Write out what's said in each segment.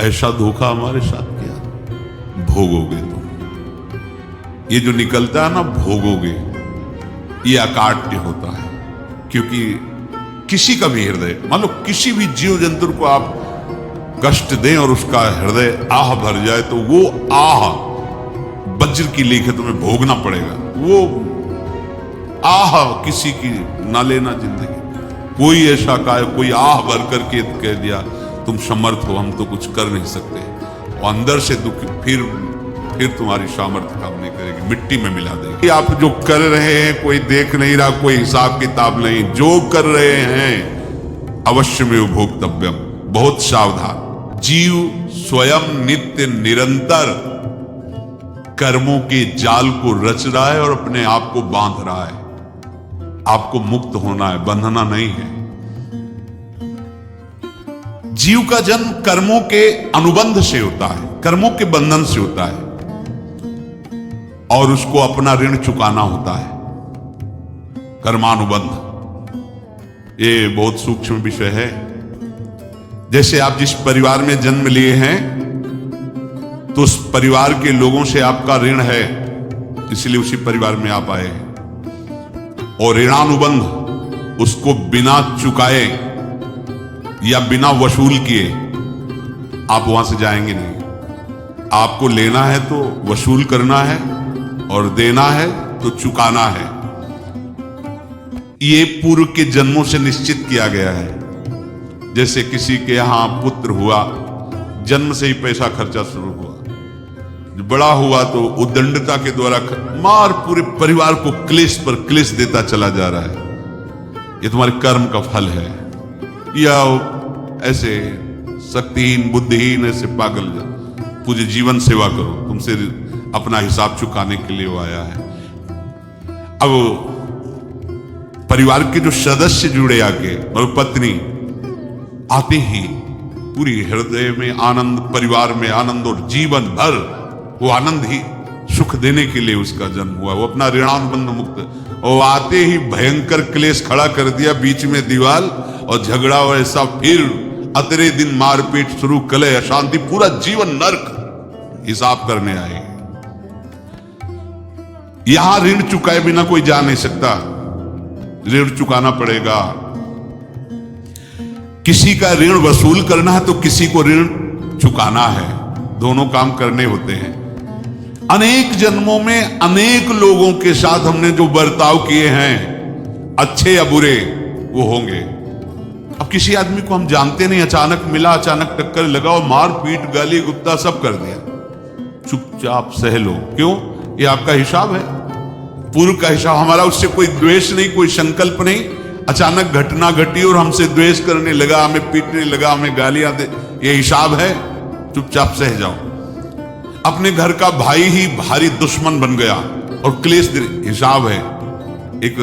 ऐसा धोखा हमारे साथ किया, भोगोगे तुम। ये जो निकलता है ना भोगोगे, ये अकाट्य होता है। क्योंकि किसी का भी हृदय, मान लो किसी भी जीव जंतु को आप कष्ट दें और उसका हृदय आह भर जाए, तो वो आह वज्र की लेख है, तुम्हें भोगना पड़ेगा। वो आह किसी की ना लेना जिंदगी। कोई ऐसा कोई आह भर करके कह दिया तुम समर्थ हो, हम तो कुछ कर नहीं सकते, और अंदर से दुख, फिर तुम्हारी सामर्थ्य काम नहीं करेगी, मिट्टी में मिला देगी। आप जो कर रहे हैं कोई देख नहीं रहा, कोई हिसाब किताब नहीं, जो कर रहे हैं अवश्य में भोक्तव्यम। बहुत सावधान। जीव स्वयं नित्य निरंतर कर्मों के जाल को रच रहा है और अपने आप को बांध रहा है। आपको मुक्त होना है, बंधना नहीं है। जीव का जन्म कर्मों के अनुबंध से होता है, कर्मों के बंधन से होता है, और उसको अपना ऋण चुकाना होता है। कर्मानुबंध ये बहुत सूक्ष्म विषय है। जैसे आप जिस परिवार में जन्म लिए हैं, तो उस परिवार के लोगों से आपका ऋण है, इसलिए उसी परिवार में आप आए हैं। और ऋणानुबंध, उसको बिना चुकाए या बिना वसूल किए आप वहां से जाएंगे नहीं। आपको लेना है तो वसूल करना है, और देना है तो चुकाना है। ये पूर्व के जन्मों से निश्चित किया गया है। जैसे किसी के यहां पुत्र हुआ, जन्म से ही पैसा खर्चा शुरू हुआ, बड़ा हुआ तो उद्दंडता के द्वारा मार पूरे परिवार को क्लेश पर क्लेश देता चला जा रहा है। ये तुम्हारे कर्म का फल है। या ऐसे शक्तिहीन बुद्धिहीन ऐसे पागल पूरे जीवन सेवा करो, तुमसे अपना हिसाब चुकाने के लिए वो आया है। अब परिवार के जो सदस्य जुड़े आके और पत्नी आते ही पूरी हृदय में आनंद, परिवार में आनंद, और जीवन भर वो आनंद ही सुख देने के लिए उसका जन्म हुआ। वो अपना ऋणानुबंध मुक्त, और आते ही भयंकर क्लेश खड़ा कर दिया, बीच में दीवार और झगड़ा और ऐसा, फिर अतरे दिन मारपीट शुरू, कलह अशांति, पूरा जीवन नर्क हिसाब करने आए। यहां ऋण चुकाए बिना कोई जा नहीं सकता, ऋण चुकाना पड़ेगा। किसी का ऋण वसूल करना है तो किसी को ऋण चुकाना है, दोनों काम करने होते हैं। अनेक जन्मों में अनेक लोगों के साथ हमने जो बर्ताव किए हैं, अच्छे या बुरे, वो होंगे। अब किसी आदमी को हम जानते नहीं, अचानक मिला, अचानक टक्कर लगा और मार पीट गाली गुप्ता सब कर दिया, चुपचाप सह लो। क्यों? ये आपका हिसाब है, पूर्व का हिसाब। हमारा उससे कोई द्वेष नहीं, कोई संकल्प नहीं। अचानक घटना घटी और हमसे द्वेष करने लगा, हमें पीटने लगा, हमें गालियां दे, ये हिसाब है, चुपचाप सह जाओ। अपने घर का भाई ही भारी दुश्मन बन गया और क्लेश, हिसाब है। एक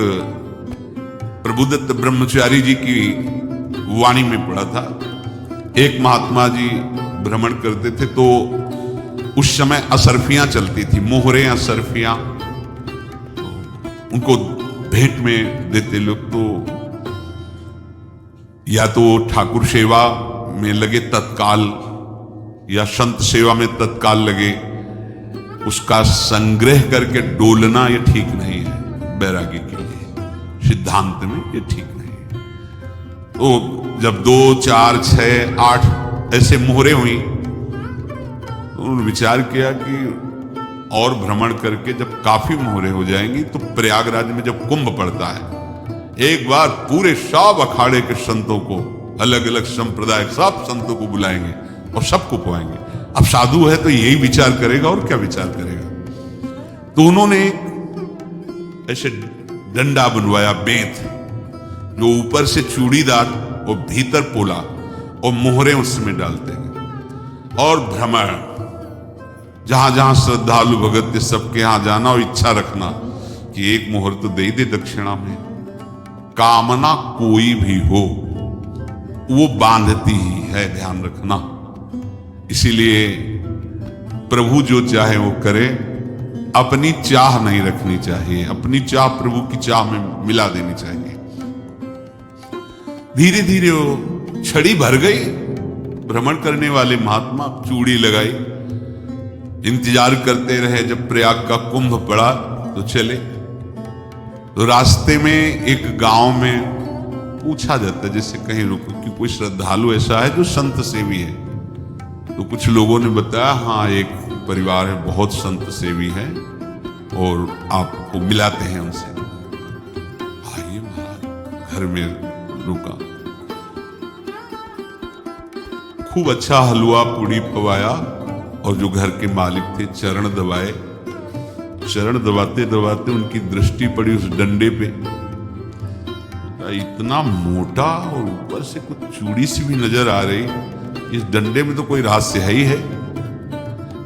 प्रभुदत्त ब्रह्मचारी जी की वाणी में पढ़ा था, एक महात्मा जी भ्रमण करते थे, तो उस समय असरफियां चलती थी, मोहरे असरफियां, उनको भेंट में देते लोग। तो या तो ठाकुर सेवा में लगे तत्काल, या संत सेवा में तत्काल लगे, उसका संग्रह करके डोलना ये ठीक नहीं है बैरागी के लिए, सिद्धांत में ये ठीक नहीं है। तो जब 2, 4, 6, 8 ऐसे मोहरे हुई, तो उन्होंने विचार किया कि और भ्रमण करके जब काफी मोहरे हो जाएंगी, तो प्रयागराज में जब कुंभ पड़ता है, एक बार पूरे सब अखाड़े के संतों को, अलग अलग संप्रदाय सब संतों को बुलाएंगे और सबको पुआएंगे। अब साधु है तो यही विचार करेगा, और क्या विचार करेगा। तो उन्होंने ऐसे डंडा बनवाया, बेंत, जो ऊपर से चूड़ीदार और भीतर पोला, और मोहरे उसमें डालते हैं, और भ्रमण, जहां जहां श्रद्धालु भगत सबके यहां जाना और इच्छा रखना कि एक मोहर तो दे दे दक्षिणा में। कामना कोई भी हो वो बांधती ही है, ध्यान रखना। इसीलिए प्रभु जो चाहे वो करे, अपनी चाह नहीं रखनी चाहिए, अपनी चाह प्रभु की चाह में मिला देनी चाहिए। धीरे धीरे वो छड़ी भर गई, भ्रमण करने वाले महात्मा चूड़ी लगाई, इंतजार करते रहे। जब प्रयाग का कुंभ पड़ा तो चले। तो रास्ते में एक गांव में पूछा जाता है, जैसे कहीं रुको कि कोई श्रद्धालु ऐसा है जो संत सेवी है। तो कुछ लोगों ने बताया, हाँ एक परिवार है, बहुत संत सेवी है और आपको मिलाते हैं उनसे। आइए महाराज, घर में रुका, खूब अच्छा हलवा पूड़ी पवाया और जो घर के मालिक थे चरण दबाए। चरण दबाते दबाते उनकी दृष्टि पड़ी उस डंडे पे, इतना मोटा और ऊपर से कुछ चूड़ी सी भी नजर आ रही, इस डंडे में तो कोई रहस्य है ही है।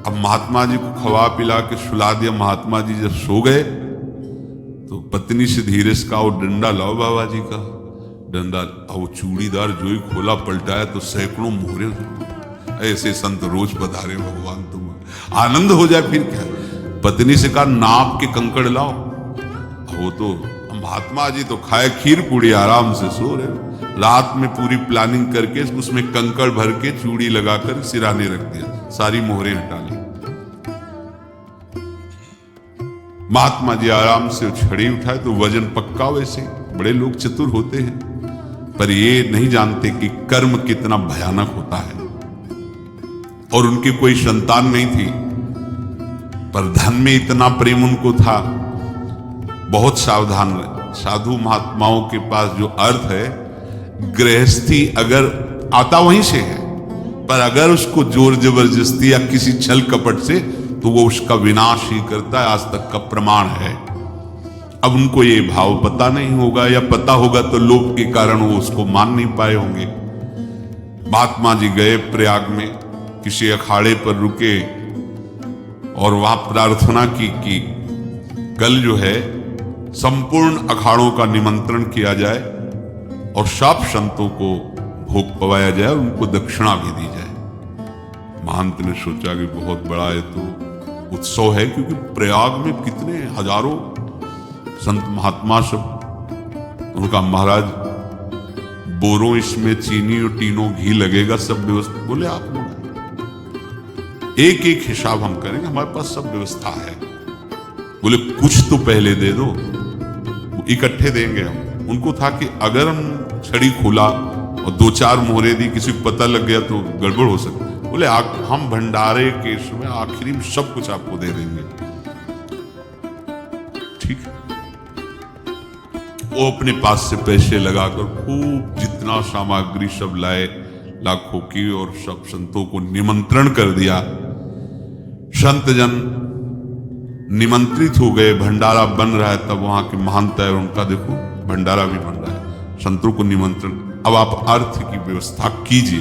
अब महात्मा जी को खवा पिला के सुला दिया। महात्मा जी जब सो गए तो पत्नी से धीरे से कहा, वो डंडा लाओ बाबा जी का डंडा। वो चूड़ीदार जो ही खोला पलटाया तो सैकड़ों मोहरे। ऐसे संत रोज पधारे भगवान, तुम आनंद हो जाए फिर क्या। पत्नी से कहा, नाप के कंकड़ लाओ। वो तो महात्मा जी तो खाए खीर पूड़ी, आराम से सो रहे। रात में पूरी प्लानिंग करके उसमें कंकड़ भर के चूड़ी लगाकर सिराने रख दिया, सारी मोहरें हटा ली। महात्मा जी आराम से छड़ी उठाए तो वजन पक्का। वैसे बड़े लोग चतुर होते हैं, पर ये नहीं जानते कि कर्म कितना भयानक होता है। और उनकी कोई संतान नहीं थी, पर धन में इतना प्रेम उनको था, बहुत सावधान रहे। साधु महात्माओं के पास जो अर्थ है, गृहस्थी अगर आता वहीं से है, पर अगर उसको जोर जबरदस्ती या किसी छल कपट से, तो वो उसका विनाश ही करता है। आज तक का प्रमाण है। अब उनको ये भाव पता नहीं होगा, या पता होगा तो लोभ के कारण वो उसको मान नहीं पाए होंगे। महात्मा जी गए प्रयाग में, किसी अखाड़े पर रुके और वहां प्रार्थना की कि कल जो है संपूर्ण अखाड़ों का निमंत्रण किया जाए और सब संतों को भोग पवाया जाए और उनको दक्षिणा भी दी जाए। महंत ने सोचा कि बहुत बड़ा है तो उत्सव है, क्योंकि प्रयाग में कितने हजारों संत महात्मा सब। उनका महाराज, बोरों इसमें चीनी और तीनों घी लगेगा, सब व्यवस्था। बोले आप लोग एक एक हिसाब हम करेंगे, हमारे पास सब व्यवस्था है। बोले कुछ तो पहले दे दो, इकट्ठे देंगे हम। उनको था कि अगर हम छड़ी खोला और दो चार मोहरे दी, किसी को पता लग गया तो गड़बड़ हो सकती। बोले हम भंडारे के समय आखिरी में सब कुछ आपको दे देंगे। ठीक है। वो अपने पास से पैसे लगाकर खूब जितना सामग्री सब लाए, लाखों की, और सब संतों को निमंत्रण कर दिया। संत जन निमंत्रित हो गए, भंडारा बन रहा है। तब वहां के महंत है, उनका देखो भंडारा भी बन रहा है, संतों को निमंत्रण। अब आप अर्थ की व्यवस्था कीजिए,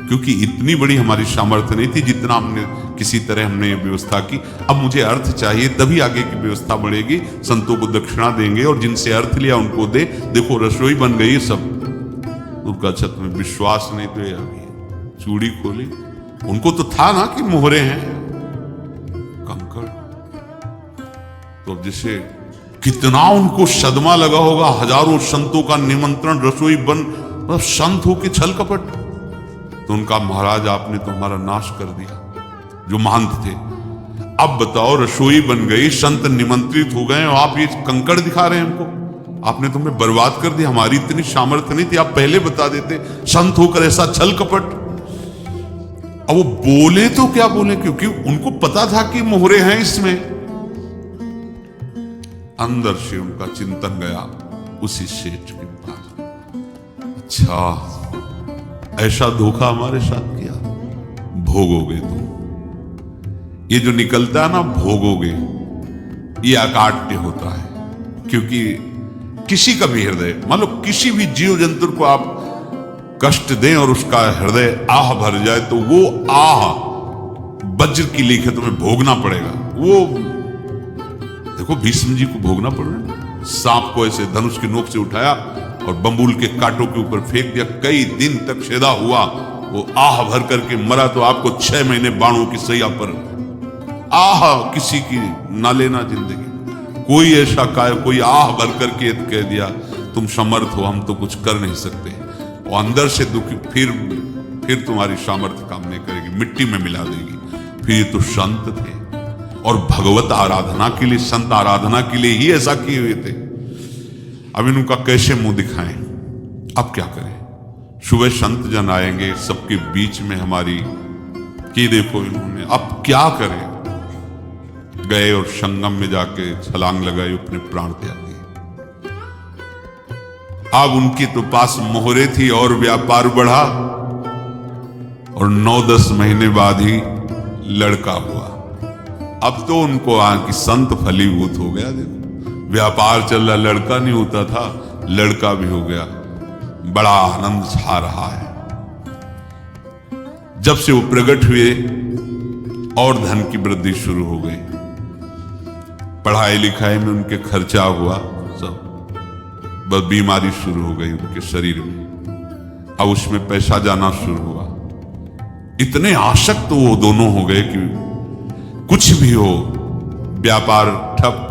क्योंकि इतनी बड़ी हमारी सामर्थ्य नहीं थी जितना हमने किसी तरह हमने व्यवस्था की। अब मुझे अर्थ चाहिए, तभी आगे की व्यवस्था बढ़ेगी। संतों को दक्षिणा देंगे और जिनसे अर्थ लिया उनको दे। देखो रसोई बन गई सब। उनका छत में विश्वास नहीं तो अभी चूड़ी खोली। उनको तो था ना कि मोहरे हैं, कंकड़। तो जैसे कितना उनको सदमा लगा होगा। हजारों संतों का निमंत्रण, रसोई बन, मतलब संत हो के छल कपट। तो उनका महाराज आपने तो हमारा नाश कर दिया, जो महंत थे। अब बताओ रसोई बन गई, संत निमंत्रित हो गए और आप ये कंकड़ दिखा रहे हैं हमको। आपने तुम्हें बर्बाद कर दिया। हमारी इतनी सामर्थ्य नहीं थी, आप पहले बता देते। संत होकर ऐसा छल कपट। अब वो बोले तो क्या बोले, क्योंकि उनको पता था कि मोहरे हैं इसमें। अंदर से उनका चिंतन गया उसी सेठ के पास। अच्छा, ऐसा धोखा हमारे साथ किया, भोगोगे तुम। ये जो निकलता है ना भोगोगे, ये अकाट्य होता है। क्योंकि किसी का भी हृदय, मान लो किसी भी जीव जंतु को आप कष्ट दें और उसका हृदय आह भर जाए, तो वो आह वज्र की लेखे तुम्हें भोगना पड़ेगा। वो देखो भीष्म जी को भोगना पड़ रहा। सांप को ऐसे धनुष की नोक से उठाया और बंबूल के कांटों के ऊपर फेंक दिया। कई दिन तक छेदा हुआ, वो आह भर करके मरा। तो आपको 6 महीने बाणों की सैया पर आह किसी की ना लेना जिंदगी। कोई ऐसा कोई आह भर करके कह दिया तुम समर्थ हो, हम तो कुछ कर नहीं सकते। और अंदर से दुखी, फिर तुम्हारी सामर्थ्य काम नहीं करेगी, मिट्टी में मिला देगी। फिर ये तो संत थे और भगवत आराधना के लिए, संत आराधना के लिए ही ऐसा किए हुए थे। अब इनका कैसे मुंह दिखाएं? अब क्या करें? सुबह संत जन आएंगे, सबके बीच में हमारी कि देखो इन्होंने, अब क्या करें? गए और संगम में जाके छलांग लगाई, अपने प्राण त्याग दिए। अब उनके तो पास मोहरे थी और व्यापार बढ़ा और 9-10 महीने बाद ही लड़का हुआ। अब तो उनको कि संत फलीभूत हो गया। देखो व्यापार चल रहा, लड़का नहीं होता था, लड़का भी हो गया। बड़ा आनंद छा रहा है। जब से वो प्रकट हुए और धन की वृद्धि शुरू हो गई, पढ़ाई लिखाई में उनके खर्चा हुआ सब, बस बीमारी शुरू हो गई उनके शरीर में। अब उसमें पैसा जाना शुरू हुआ। इतने आसक्त वो दोनों हो गए कि कुछ भी हो, व्यापार ठप,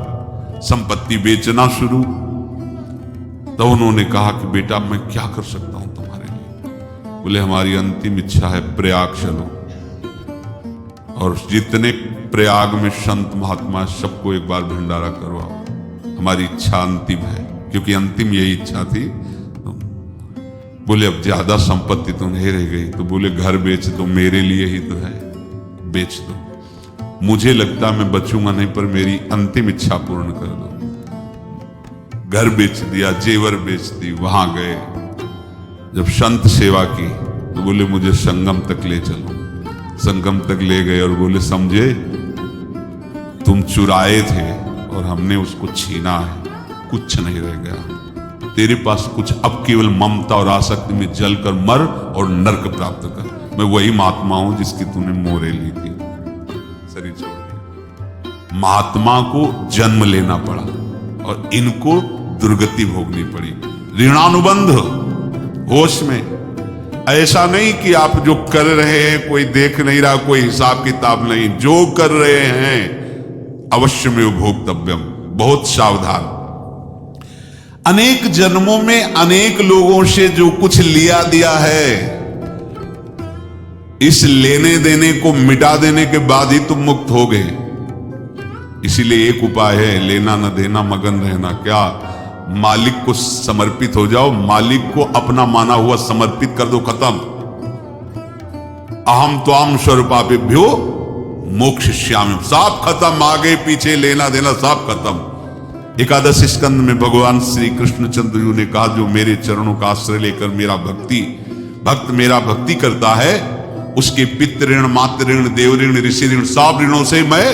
संपत्ति बेचना शुरू। तो उन्होंने कहा कि बेटा मैं क्या कर सकता हूं तुम्हारे लिए? बोले हमारी अंतिम इच्छा है प्रयाग चलो, और जितने प्रयाग में संत महात्मा सबको एक बार भंडारा करवाओ। हमारी इच्छा अंतिम है, क्योंकि अंतिम यही इच्छा थी। बोले अब ज्यादा संपत्ति तो नहीं रह गई। तो बोले घर बेच दो, मेरे लिए ही तो है, बेच दो। मुझे लगता मैं बचूंगा नहीं, पर मेरी अंतिम इच्छा पूर्ण कर दो। घर बेच दिया, जेवर बेच दी। वहां गए, जब संत सेवा की तो बोले मुझे संगम तक ले चलो। संगम तक ले गए और बोले समझे तुम चुराए थे और हमने उसको छीना है, कुछ नहीं रह गया तेरे पास कुछ। अब केवल ममता और आसक्ति में जलकर मर और नरक प्राप्त कर। मैं वही महात्मा हूं जिसकी तूने मोहरे ली थी, शरीर छोड़ दिया। महात्मा को जन्म लेना पड़ा और इनको दुर्गति भोगनी पड़ी। ऋणानुबंध होश में। ऐसा नहीं कि आप जो कर रहे हैं कोई देख नहीं रहा, कोई हिसाब किताब नहीं। जो कर रहे हैं अवश्य में भोक्तव्यम। बहुत सावधान। अनेक जन्मों में अनेक लोगों से जो कुछ लिया दिया है, इस लेने देने को मिटा देने के बाद ही तुम मुक्त हो गए। इसीलिए एक उपाय है, लेना न देना मगन रहना। क्या? मालिक को समर्पित हो जाओ, मालिक को अपना माना हुआ समर्पित कर दो, खत्म। अहम त्वाम स्वरूपाभ्यो मोक्षयिष्यामि, सब खत्म। आगे पीछे लेना देना सब खत्म। एकादश स्कंद में भगवान श्री कृष्ण चंद्र जी ने कहा जो मेरे चरणों का आश्रय लेकर भक्त मेरा भक्ति करता है, उसके पितृ ऋण, मातृ ऋण, देव ऋण, ऋषि ऋण, सब ऋणों से मैं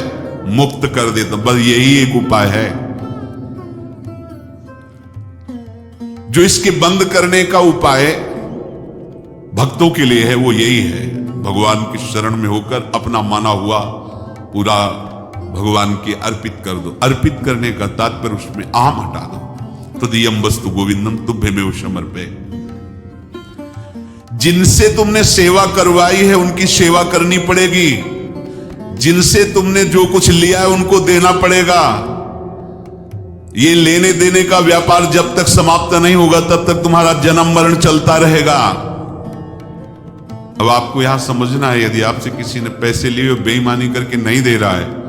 मुक्त कर देता हूं। बस यही एक उपाय है जो इसके बंद करने का उपाय भक्तों के लिए है। वो यही है, भगवान की शरण में होकर अपना माना हुआ पूरा भगवान की अर्पित कर दो। अर्पित करने का तात्पर्य उसमें अहम हटा दो। तो दियम वस्तु गोविंदम तुभ्यमेव समर्पये। जिनसे तुमने सेवा करवाई है उनकी सेवा करनी पड़ेगी। जिनसे तुमने जो कुछ लिया है उनको देना पड़ेगा। ये लेने देने का व्यापार जब तक समाप्त नहीं होगा तब तक तुम्हारा जन्म मरण चलता रहेगा। अब आपको यहां समझना है, यदि आपसे किसी ने पैसे लिए और बेईमानी करके नहीं दे रहा है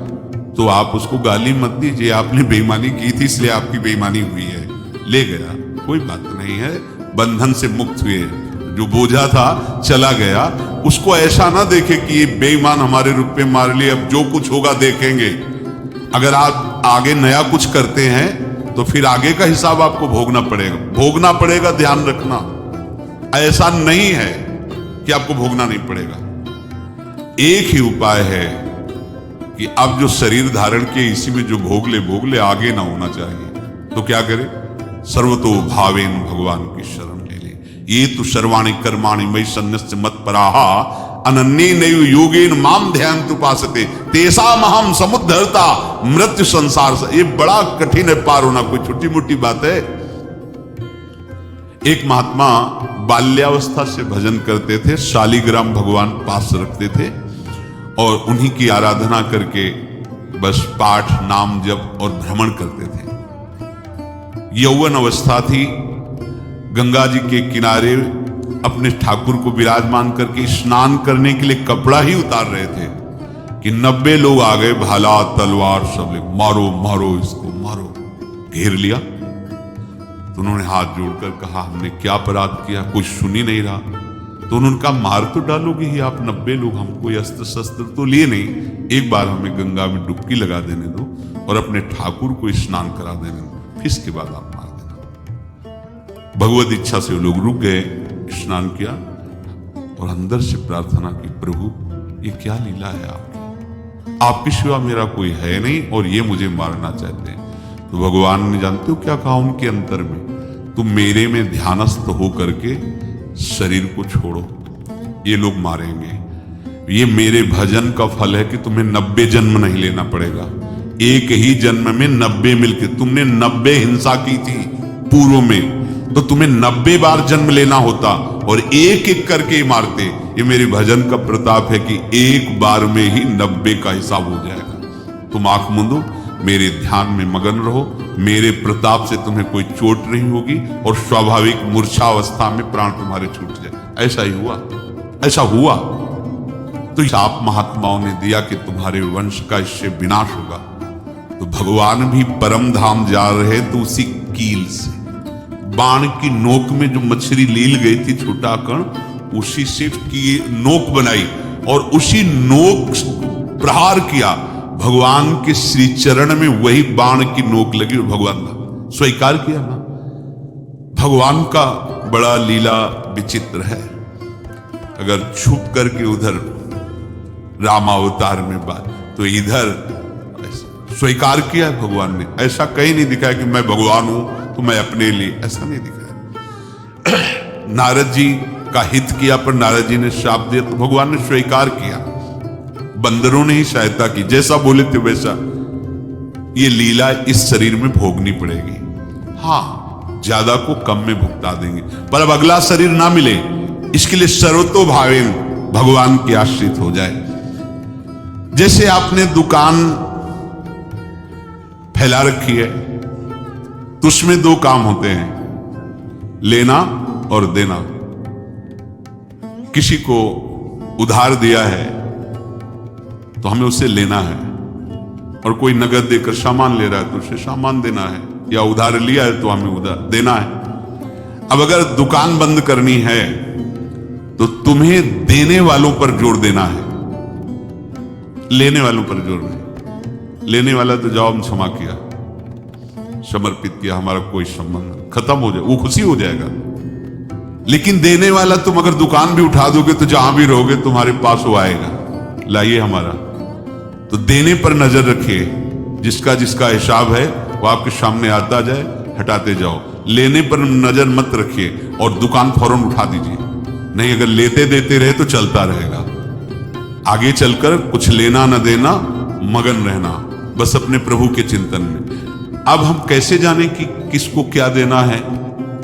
तो आप उसको गाली मत दीजिए। आपने बेईमानी की थी इसलिए आपकी बेईमानी हुई है, ले गया, कोई बात नहीं है, बंधन से मुक्त हुए। जो बोझा था चला गया। उसको ऐसा ना देखे कि ये बेईमान हमारे रुपए मार लिए, अब जो कुछ होगा देखेंगे। अगर आप आगे नया कुछ करते हैं तो फिर आगे का हिसाब आपको भोगना पड़ेगा, ध्यान रखना। ऐसा नहीं है कि आपको भोगना नहीं पड़ेगा। एक ही उपाय है कि अब जो शरीर धारण किए इसी में जो भोग ले, आगे ना होना चाहिए। तो क्या करे? सर्वतो भावेन भगवान की शरण ले ले। ये तो सर्वाणि कर्माणि मयि सन्न्यस्य मत्पराहा अनन्येनैव योगेन माम ध्यायन्त उपासते तेषामहं समुद्धर्ता मृत्यु संसार से। ये बड़ा कठिन है पार होना, कोई छोटी मोटी बात है। एक महात्मा बाल्यावस्था से भजन करते थे, शालिग्राम भगवान पास रखते थे और उन्हीं की आराधना करके बस पाठ, नाम, जप और भ्रमण करते थे। यौवन अवस्था थी, गंगा जी के किनारे अपने ठाकुर को विराजमान करके स्नान करने के लिए कपड़ा ही उतार रहे थे कि 90 लोग आ गए, भाला तलवार सब ले, मारो मारो इसको मारो, घेर लिया। तो उन्होंने हाथ जोड़कर कहा हमने क्या अपराध किया, कुछ सुन ही नहीं रहा। तो उन्होंने कहा मार तो डालोगे ही आप 90 लोग, हम कोई अस्त्र शस्त्र तो लिए नहीं, एक बार हमें गंगा में डुबकी लगा देने दो और अपने ठाकुर को स्नान करा देने दो, फिर इसके बाद आप मार देना। भगवत इच्छा से वो लोग रुक गए, स्नान किया और अंदर से प्रार्थना की, प्रभु ये क्या लीला है आपकी, आपके सिवा मेरा कोई है नहीं और ये मुझे मारना चाहते हैं। तो भगवान ने जानते हो क्या कहा उनके अंतर में, तुम मेरे में ध्यानस्थ हो करके शरीर को छोड़ो, ये लोग मारेंगे, ये मेरे भजन का फल है कि तुम्हें 90 जन्म नहीं लेना पड़ेगा, एक ही जन्म में 90 मिलके, तुमने 90 हिंसा की थी पूर्व में, तो तुम्हें 90 बार जन्म लेना होता और एक एक करके मारते। ये मेरे भजन का प्रताप है कि एक बार में ही 90 का हिसाब हो जाएगा। तुम आंख मूंदो, मेरे ध्यान में मगन रहो, मेरे प्रताप से तुम्हें कोई चोट नहीं होगी और स्वाभाविक मूर्छावस्था में प्राण तुम्हारे छूट जाए। ऐसा ही हुआ, ऐसा हुआ। तो आप महात्माओं ने दिया कि तुम्हारे वंश का इससे विनाश होगा। तो भगवान भी परम धाम जा रहे तो उसी कील से, बाण की नोक में जो मछली लील गई थी छोटा कण, उसी से की नोक बनाई और उसी नोक प्रहार किया। भगवान के श्री चरण में वही बाण की नोक लगी और भगवान ने स्वीकार किया ना। भगवान का बड़ा लीला विचित्र है। अगर छुप करके उधर रामावतार में बात, तो इधर स्वीकार किया है भगवान ने। ऐसा कहीं नहीं दिखाया कि मैं भगवान हूं तो मैं अपने लिए, ऐसा नहीं दिखाया। नारद जी का हित किया पर नारद जी ने श्राप दिया तो भगवान ने स्वीकार किया। बंदरों ने ही सहायता की, जैसा बोले थे वैसा। ये लीला इस शरीर में भोगनी पड़ेगी। हाँ, ज्यादा को कम में भुगता देंगे, पर अब अगला शरीर ना मिले इसके लिए सर्वतो भावेन भगवान के आश्रित हो जाए। जैसे आपने दुकान फैला रखी है तो उसमें दो काम होते हैं, लेना और देना। किसी को उधार दिया है तो हमें उसे लेना है, और कोई नगद देकर सामान ले रहा है तो उसे सामान देना है, या उधार लिया है तो हमें उधार देना है। अब अगर दुकान बंद करनी है तो तुम्हें देने वालों पर जोर देना है, लेने वालों पर जोर नहीं। लेने वाला तो जाओ हम क्षमा किया, समर्पित किया, हमारा कोई संबंध खत्म हो जाए, वो खुशी हो जाएगा। लेकिन देने वाला तुम अगर दुकान भी उठा दोगे तो जहां भी रहोगे तुम्हारे पास वो आएगा, लाइए हमारा। तो देने पर नजर रखिए, जिसका जिसका हिसाब है वो आपके सामने आता जाए, हटाते जाओ। लेने पर नजर मत रखिए और दुकान फौरन उठा दीजिए, नहीं अगर लेते देते रहे तो चलता रहेगा। आगे चलकर कुछ लेना न देना, मगन रहना बस अपने प्रभु के चिंतन में। अब हम कैसे जाने कि किसको क्या देना है,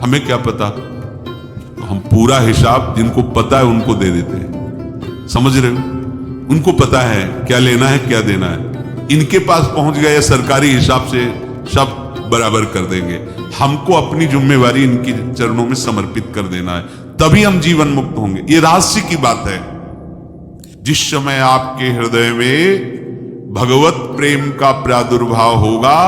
हमें क्या पता। तो हम पूरा हिसाब जिनको पता है उनको दे देते हैं, समझ रहे हो, उनको पता है क्या लेना है क्या देना है। इनके पास पहुंच गए सरकारी हिसाब से सब बराबर कर देंगे। हमको अपनी जिम्मेवारी इनकी चरणों में समर्पित कर देना है, तभी हम जीवन मुक्त होंगे। ये रहस्य की बात है। जिस समय आपके हृदय में भगवत प्रेम का प्रादुर्भाव होगा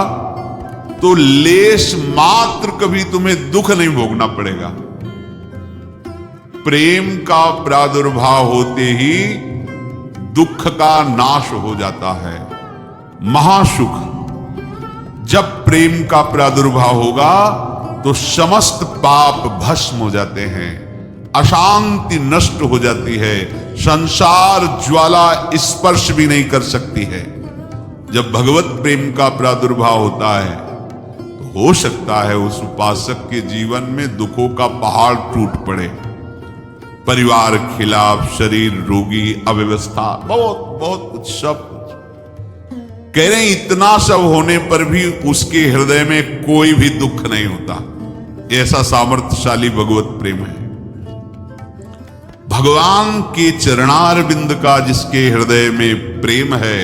तो लेश मात्र कभी तुम्हें दुख नहीं भोगना पड़ेगा। प्रेम का प्रादुर्भाव होते ही दुख का नाश हो जाता है, महासुख। जब प्रेम का प्रादुर्भाव होगा तो समस्त पाप भस्म हो जाते हैं, अशांति नष्ट हो जाती है, संसार ज्वाला स्पर्श भी नहीं कर सकती है। जब भगवत प्रेम का प्रादुर्भाव होता है तो हो सकता है उस उपासक के जीवन में दुखों का पहाड़ टूट पड़े, परिवार खिलाफ, शरीर रोगी, अव्यवस्था, बहुत बहुत कुछ, सब कुछ। कह रहे हैं इतना सब होने पर भी उसके हृदय में कोई भी दुख नहीं होता। ऐसा सामर्थ्यशाली भगवत प्रेम है। भगवान के चरणारविंद का जिसके हृदय में प्रेम है,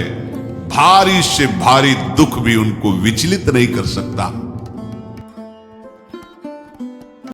भारी से भारी दुख भी उनको विचलित नहीं कर सकता।